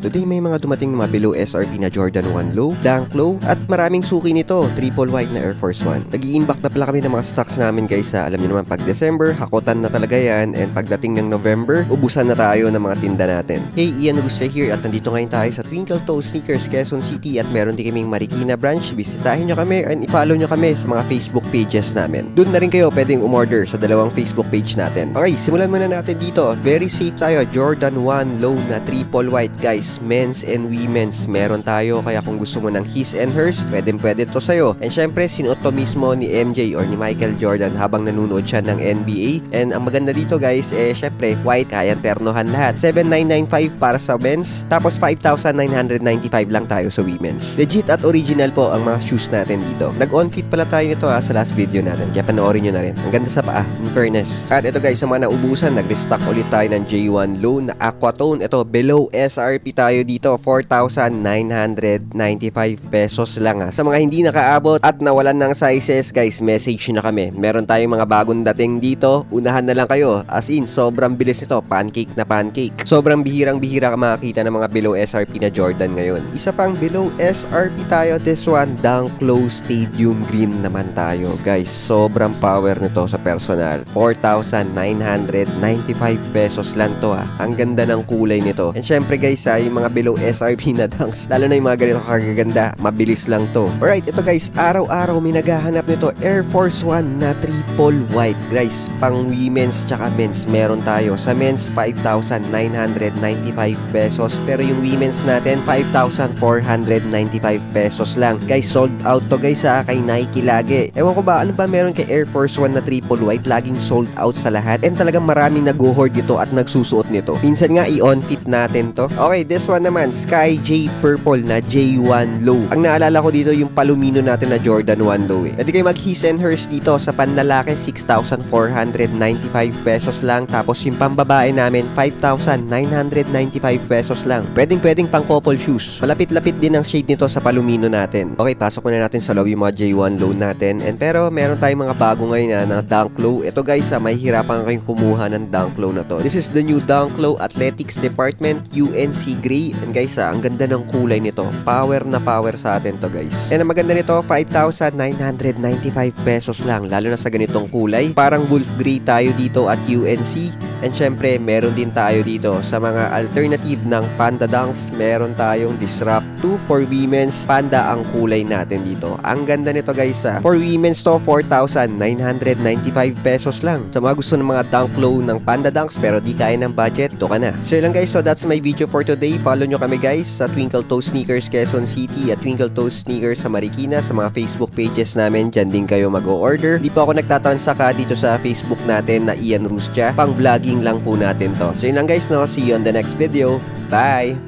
Today may mga dumating na below SRP na Jordan 1 Low, Dunk Low, at maraming suki nito, triple white na Air Force 1. Nag-i-imbak na pala kami ng mga stocks namin guys sa alam niyo naman pag December, hakotan na talaga yan, and pagdating ng November, ubusan na tayo ng mga tinda natin. Hey, Ian Ruste here at nandito ngayon tayo sa Twinkle Toe Sneakers, Quezon City at meron din kaming Marikina branch. Bisitahin nyo kami and i-follow nyo kami sa mga Facebook pages namin. Doon na rin kayo pwedeng umorder sa dalawang Facebook page natin. Okay, simulan muna natin dito. Very safe tayo. Jordan 1 Low na triple white guys. Men's and women's meron tayo, kaya kung gusto mo ng his and hers, pwede to sa'yo. And syempre, sinuot to mismo ni MJ or ni Michael Jordan habang nanunood siya ng NBA. And ang maganda dito guys, syempre, white, kayang ternohan lahat. 7,995 para sa men's, tapos 5,995 lang tayo sa women's. Legit at original po ang mga shoes natin dito. Nag-on-fit pala tayo nito sa last video natin, kaya panoorin nyo na rin. Ang ganda sa paa, in fairness. At ito guys, sa mga naubusan, nag-restock ulit tayo ng J1 Low na Aquatone. Ito, below SRP tayo dito, 4,995 pesos lang Sa mga hindi nakaabot at nawalan ng sizes, guys, message na kami. Meron tayong mga bagong dating dito, unahan na lang kayo. As in, sobrang bilis nito, pancake na pancake. Sobrang bihirang-bihira ka makakita ng mga below SRP na Jordan ngayon. Isa pang below SRP tayo, this one, Dunk Low Stadium Green naman tayo, guys. Sobrang power nito sa personal. 4,995 pesos lang to Ang ganda ng kulay nito. And syempre guys, yung mga below SRP na dunks, lalo na yung mga ganito kagaganda, mabilis lang to. Alright, ito guys, araw-araw may naghahanap nito, Air Force 1 na triple white. Guys, pang women's tsaka men's meron tayo. Sa men's, 5,995 pesos. Pero yung women's natin, 5,495 pesos lang. Guys, sold out to guys kay Nike lagi. Ewan ko ba, ano ba meron kay Air Force 1 na triple white? Laging sold out sa lahat. And talagang maraming nag-hoard nito at nagsusuot nito. Minsan nga, i-on-fit natin to. Okay, this one naman, Sky J Purple na J1 Low. Ang naalala ko dito, yung palomino natin na Jordan 1 Low Pwede kayo mag-his and hers dito. Sa panlalaki, 6,495 pesos lang. Tapos yung pambabae namin, 5,995 pesos lang. Pwedeng pang couple shoes. Malapit-lapit din ang shade nito sa palomino natin. Okay, pasok muna natin sa loob yung mga J1 Low natin. And pero meron tayong mga bago ngayon na Dunk Low. Ito guys, may hirapan kayong kumuha ng Dunk Low na to. This is the new Dunk Low Athletics Department UNC Gray. And guys, ang ganda ng kulay nito. Power na power sa atin to guys. And ang maganda nito, 5,995 pesos lang. Lalo na sa ganitong kulay. Parang wolf gray tayo dito at UNC. And syempre, meron din tayo dito sa mga alternative ng Panda Dunks. Meron tayong Disrupt 2 for women's. Panda ang kulay natin dito. Ang ganda nito guys For women's to, 4,995 pesos lang. Sa mga gusto ng mga Dunk Low ng Panda Dunks pero di kaya ng budget, ito ka na. So yun lang guys, so that's my video for today. Follow nyo kami guys sa Twinkle Toe Sneakers Quezon City at Twinkle Toe Sneakers sa Marikina. Sa mga Facebook pages namin, dyan din kayo mag-o-order. Di po ako nagtatansaka dito sa Facebook natin na Ian Rustia. Pang vlogging lang po natin to. So yun lang guys, no? See you on the next video. Bye!